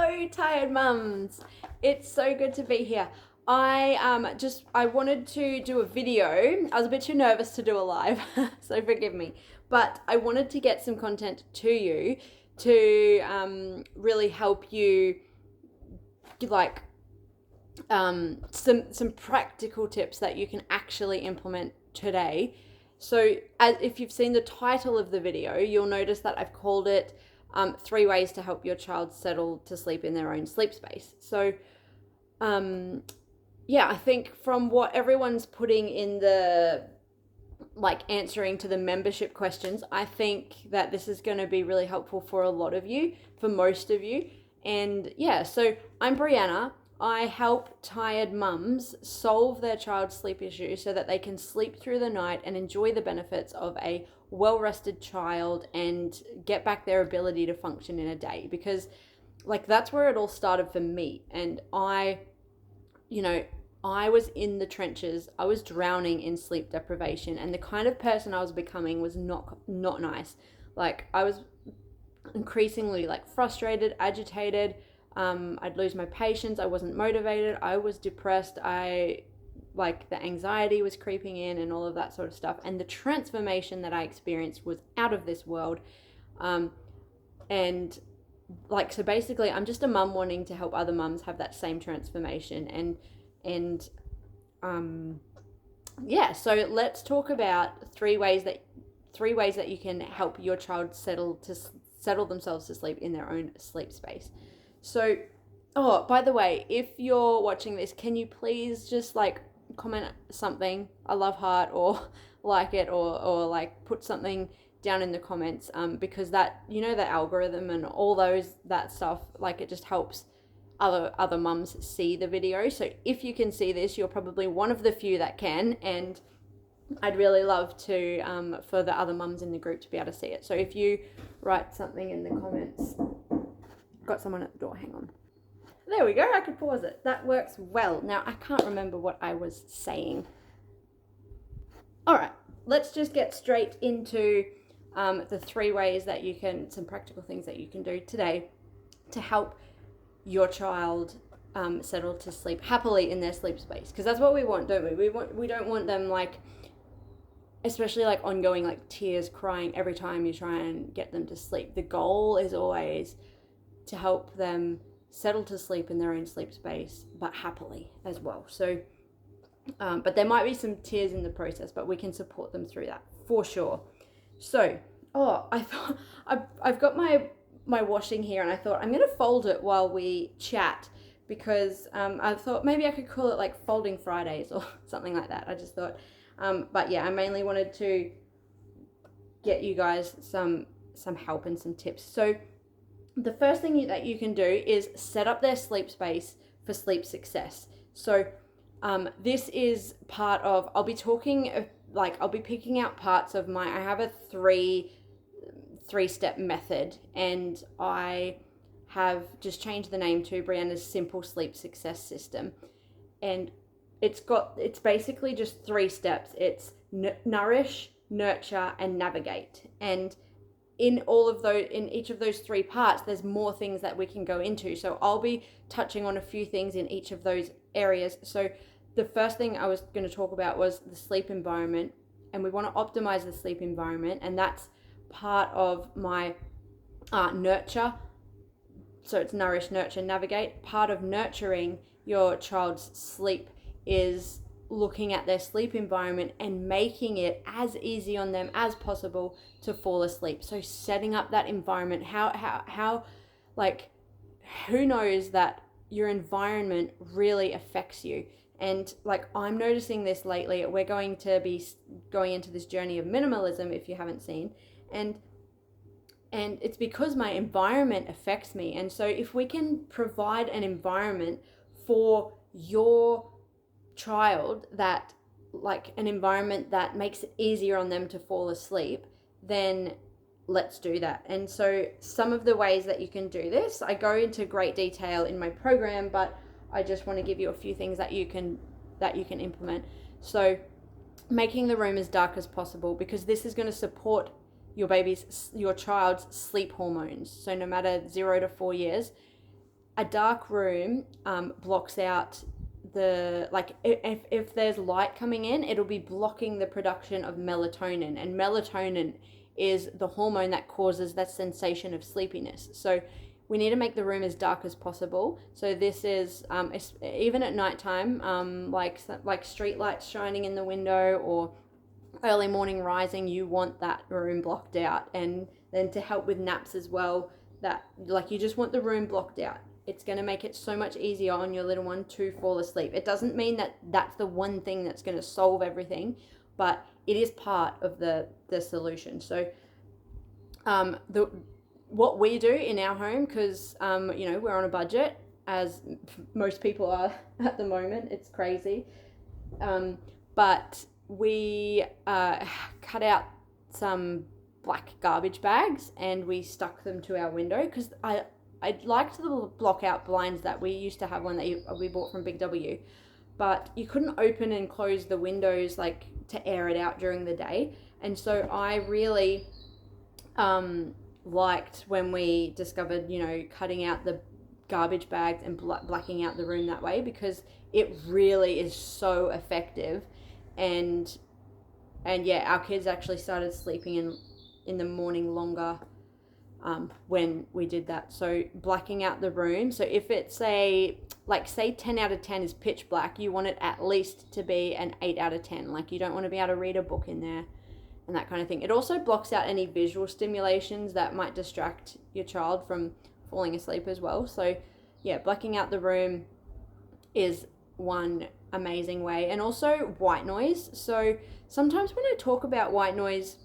Hello, tired mums. It's so good to be here. I wanted to do a video. I was a bit too nervous to do a live, so forgive me. But I wanted to get some content to you to really help you, like some practical tips that you can actually implement today. So if you've seen the title of the video, you'll notice that I've called it 3 ways to help your child settle to sleep in their own sleep space. So yeah, I think from what everyone's putting in the answering to the membership questions, I think that this is going to be really helpful for a lot of you, for most of you. And yeah, so I'm Brianna. I help tired mums solve their child's sleep issues so that they can sleep through the night and enjoy the benefits of a well-rested child and get back their ability to function in a day. Because that's where it all started for me. And I was in the trenches. I was drowning in sleep deprivation, and the kind of person I was becoming was not nice. I was increasingly frustrated, agitated. I'd lose my patience. I wasn't motivated. I was depressed. The anxiety was creeping in and all of that sort of stuff. And the transformation that I experienced was out of this world. So basically I'm just a mum wanting to help other mums have that same transformation. So let's talk about three ways that you can help your child settle themselves to sleep in their own sleep space. So, by the way, if you're watching this, can you please just comment something, a love heart, or like it, or put something down in the comments, because that, the algorithm and all that stuff, it just helps other mums see the video. So if you can see this, you're probably one of the few that can, and I'd really love to for the other mums in the group to be able to see it. So if you write something in the comments. Got someone at the door, hang on. There we go, I could pause it. That works well. Now, I can't remember what I was saying. All right, let's just get straight into the 3 ways that you can, some practical things that you can do today to help your child settle to sleep happily in their sleep space. Because that's what we want, don't we? We don't want them especially ongoing tears, crying every time you try and get them to sleep. The goal is always to help them settle to sleep in their own sleep space, but happily as well. So, but there might be some tears in the process, but we can support them through that for sure. So, I thought I've got my washing here, and I thought I'm going to fold it while we chat, because I thought maybe I could call it Folding Fridays or something like that. I just thought, but yeah, I mainly wanted to get you guys some help and some tips. So the first thing that you can do is set up their sleep space for sleep success. So this is part of, I'll be picking out parts of I have a three-step method, and I have just changed the name to Brianna's Simple Sleep Success System. And it's basically just 3 steps. It's nourish, nurture, and navigate. And in each of those 3 parts, there's more things that we can go into. So I'll be touching on a few things in each of those areas. So the first thing I was going to talk about was the sleep environment, and we want to optimize the sleep environment, and that's part of my nurture. So it's nourish, nurture, navigate. Part of nurturing your child's sleep is looking at their sleep environment and making it as easy on them as possible to fall asleep. So setting up that environment, how who knows that your environment really affects you. And I'm noticing this lately. We're going to be going into this journey of minimalism, if you haven't seen, and it's because my environment affects me. And so if we can provide an environment for your child that an environment that makes it easier on them to fall asleep, then let's do that. And so some of the ways that you can do this, I go into great detail in my program, but I just want to give you a few things that you can implement. So making the room as dark as possible, because this is going to support your child's sleep hormones. So no matter 0 to 4 years, a dark room blocks out if there's light coming in, it'll be blocking the production of melatonin, and melatonin is the hormone that causes that sensation of sleepiness. So we need to make the room as dark as possible. So this is even at nighttime, like street lights shining in the window or early morning rising, you want that room blocked out. And then to help with naps as well, that like you just want the room blocked out. It's going to make it so much easier on your little one to fall asleep. It doesn't mean that that's the one thing that's going to solve everything, but it is part of the solution. So what we do in our home, because we're on a budget, as most people are at the moment. It's crazy, but we cut out some black garbage bags and we stuck them to our window, because I liked the block out blinds that we used to have, one that we bought from Big W, but you couldn't open and close the windows like to air it out during the day. And so I really liked when we discovered, cutting out the garbage bags and blacking out the room that way, because it really is so effective. And yeah, our kids actually started sleeping in the morning longer when we did that. So blacking out the room. So if it's say 10 out of 10 is pitch black, you want it at least to be an 8 out of 10. Like you don't want to be able to read a book in there and that kind of thing. It also blocks out any visual stimulations that might distract your child from falling asleep as well. So yeah, blacking out the room is one amazing way. And also white noise. So sometimes when I talk about white noise,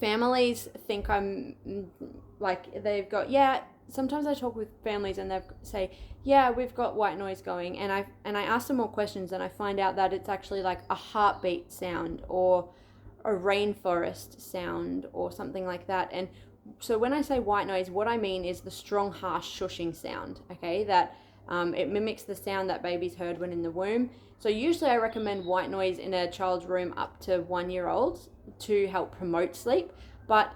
families think I'm like they've got, sometimes I talk with families and they say, yeah, we've got white noise going, and I ask them more questions and I find out that it's actually like a heartbeat sound or a rainforest sound or something like that. And so when I say white noise, what I mean is the strong, harsh shushing sound, okay, that it mimics the sound that babies heard when in the womb. So usually I recommend white noise in a child's room up to 1 year old to help promote sleep. But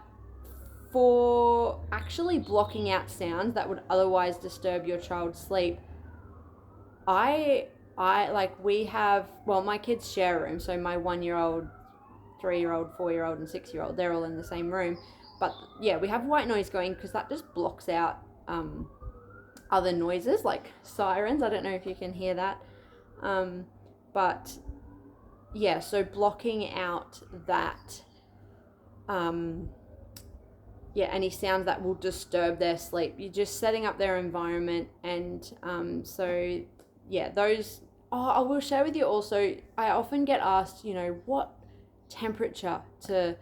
for actually blocking out sounds that would otherwise disturb your child's sleep, my kids share a room. So my 1 year old, 3 year old, 4 year old and 6 year old, they're all in the same room. But yeah, we have white noise going because that just blocks out other noises like sirens. I don't know if you can hear that. But yeah, so blocking out that, any sounds that will disturb their sleep. You're just setting up their environment. And so yeah, those, I will share with you also, I often get asked, what temperature to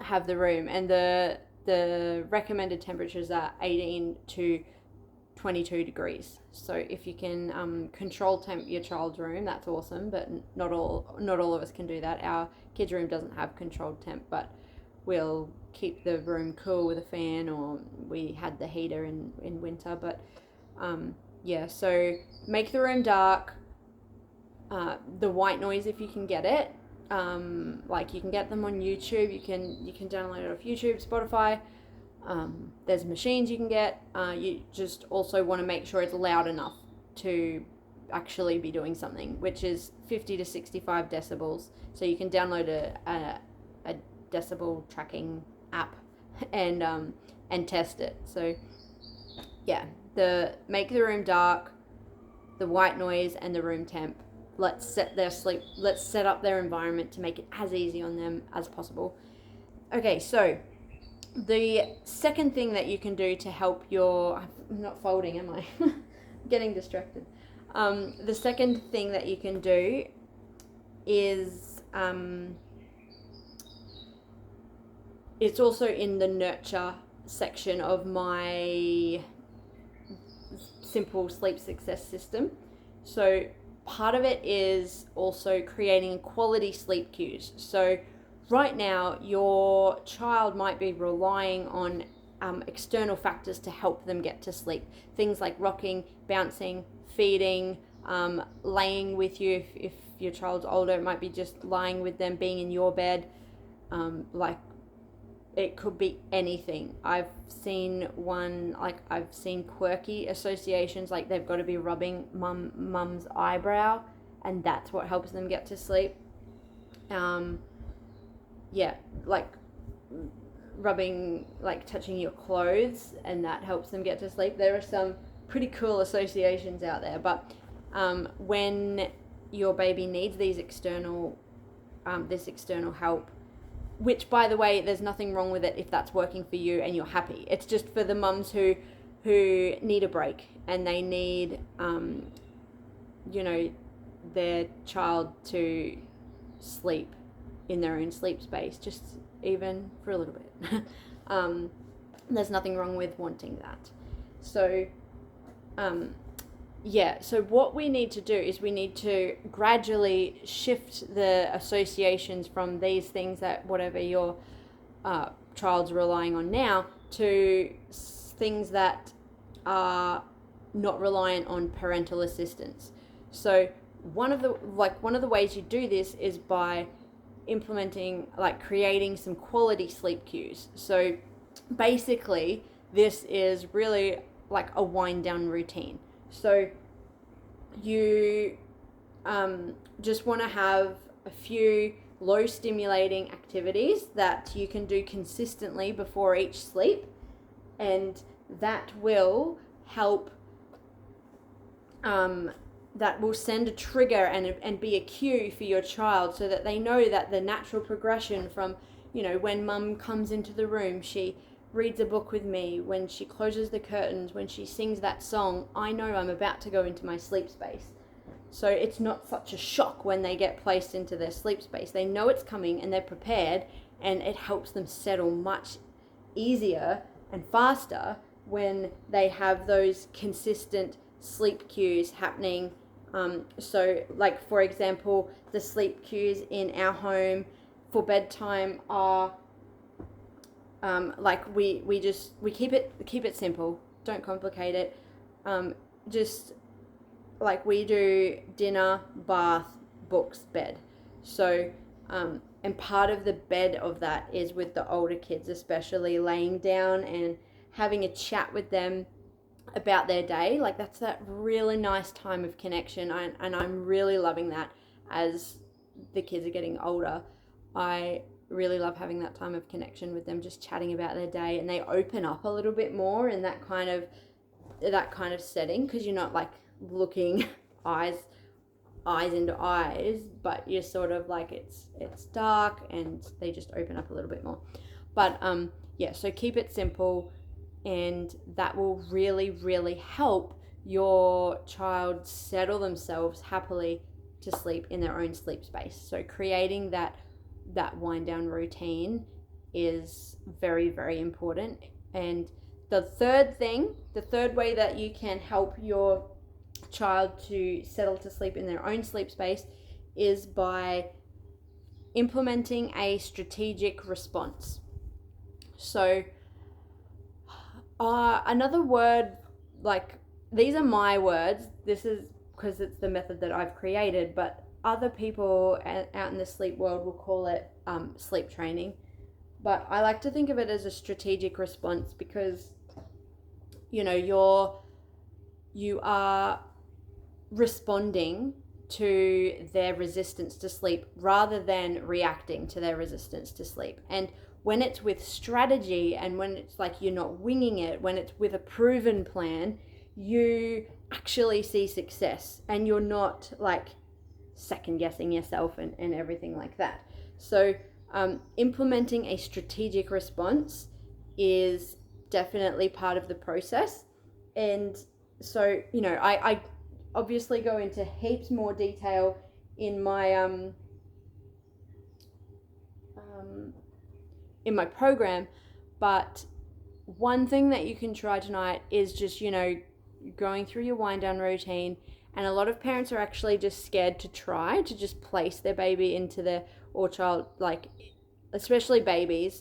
have the room, and the recommended temperatures are 18 to 22 degrees. So if you can control temp your child's room, that's awesome, but not all of us can do that. Our kids' room doesn't have controlled temp, but we'll keep the room cool with a fan, or we had the heater in winter. But so make the room dark. The white noise, if you can get it, you can get them on YouTube. You can download it off YouTube, Spotify. There's machines you can get. You just also want to make sure it's loud enough to actually be doing something, which is 50 to 65 decibels. So you can download a decibel tracking app and test it. So yeah, make the room dark, the white noise, and the room temp. Let's set up their environment to make it as easy on them as possible. Okay, so the second thing that you can do to help I'm not folding, am I? Getting distracted. The second thing that you can do is, it's also in the nurture section of my simple sleep success system. So part of it is also creating quality sleep cues. So right now, your child might be relying on external factors to help them get to sleep. Things like rocking, bouncing, feeding, laying with you. If your child's older, it might be just lying with them, being in your bed. it could be anything. I've seen quirky associations, like they've got to be rubbing mum's eyebrow, and that's what helps them get to sleep. Yeah, like rubbing, like touching your clothes, and that helps them get to sleep. There are some pretty cool associations out there, but when your baby needs these external this external help, which, by the way, there's nothing wrong with it if that's working for you and you're happy. It's just for the mums who need a break, and they need their child to sleep in their own sleep space, just even for a little bit. There's nothing wrong with wanting that. So so what we need to do is we need to gradually shift the associations from these things that whatever your child's relying on now to things that are not reliant on parental assistance. So one of the ways you do this is by implementing, like creating some quality sleep cues. So basically this is really like a wind down routine. So you just want to have a few low stimulating activities that you can do consistently before each sleep, and that will help that will send a trigger and be a cue for your child, so that they know that the natural progression from, when mum comes into the room, she reads a book with me, when she closes the curtains, when she sings that song, I know I'm about to go into my sleep space. So it's not such a shock when they get placed into their sleep space. They know it's coming and they're prepared, and it helps them settle much easier and faster when they have those consistent sleep cues happening. So like, for example, the sleep cues in our home for bedtime are we keep it simple, don't complicate it. Just like we do dinner, bath, books, bed. So and part of the bed of that is with the older kids, especially laying down and having a chat with them about their day. Like that's that really nice time of connection, and I'm really loving that. As the kids are getting older, I really love having that time of connection with them, just chatting about their day, and they open up a little bit more in that kind of setting, because you're not like looking eyes into eyes, but you're sort of like it's dark and they just open up a little bit more. But so keep it simple, and that will really, really help your child settle themselves happily to sleep in their own sleep space. So creating that wind down routine is very, very important. And the third way that you can help your child to settle to sleep in their own sleep space is by implementing a strategic response. So another word, like these are my words, this is because it's the method that I've created, but other people out in the sleep world will call it sleep training. But I like to think of it as a strategic response, because you are responding to their resistance to sleep rather than reacting to their resistance to sleep. And when it's with strategy, and when it's like you're not winging it, when it's with a proven plan, you actually see success, and you're not like second guessing yourself and everything like that. So implementing a strategic response is definitely part of the process. And so I obviously go into heaps more detail in my program, but one thing that you can try tonight is just going through your wind down routine. And a lot of parents are actually just scared to try to just place their baby into their, or child, like especially babies.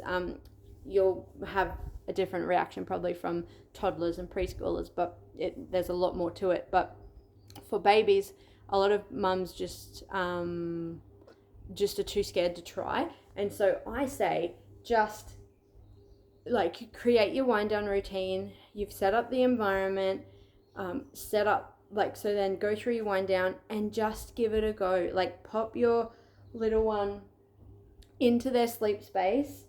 You'll have a different reaction probably from toddlers and preschoolers, but there's a lot more to it. But for babies, a lot of mums just are too scared to try. And so I say, just like create your wind down routine. You've set up the environment, set up like, so then go through your wind down and just give it a go. Like pop your little one into their sleep space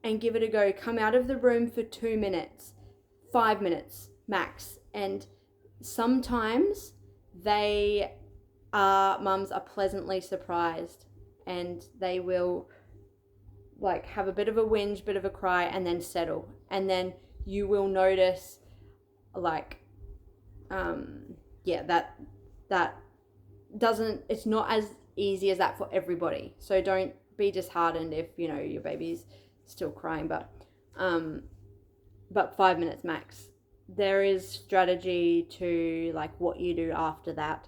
and give it a go. Come out of the room for 2 minutes, 5 minutes max. And sometimes mums are pleasantly surprised, and they will like have a bit of a whinge, bit of a cry, and then settle. And then you will notice like, that doesn't, it's not as easy as that for everybody. So don't be disheartened if, your baby's still crying, but 5 minutes max. There is strategy to like what you do after that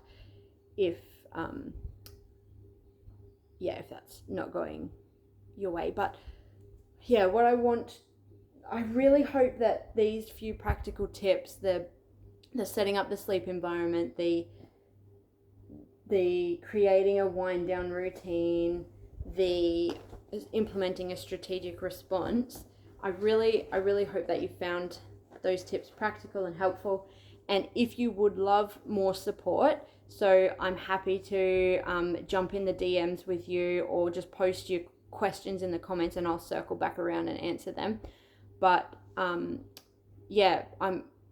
if that's not going your way. But yeah, I really hope that these few practical tips, the setting up the sleep environment, the creating a wind down routine, the implementing a strategic response, I really hope that you found those tips practical and helpful. And if you would love more support, so I'm happy to jump in the DMs with you, or just post your questions in the comments and I'll circle back around and answer them. But I'm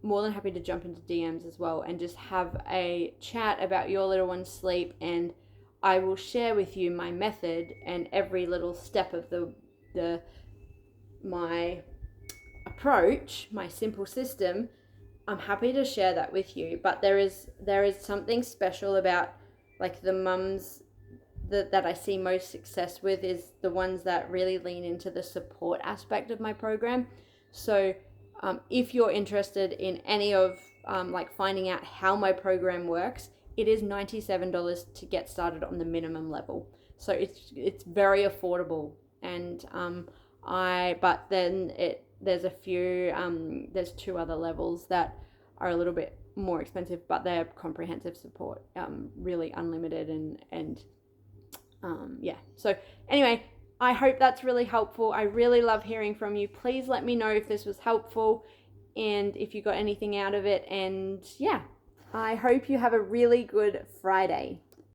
more than happy to jump into DMs as well and just have a chat about your little one's sleep, and I will share with you my method and every little step of my approach, my simple system. I'm happy to share that with you. But there is something special about like the mums that I see most success with is the ones that really lean into the support aspect of my program. So if you're interested in any of like finding out how my program works, it is $97 to get started on the minimum level. So it's very affordable. And there's a few, there's 2 other levels that are a little bit more expensive, but they're comprehensive support, really unlimited and So anyway, I hope that's really helpful. I really love hearing from you. Please let me know if this was helpful and if you got anything out of it. And yeah, I hope you have a really good Friday.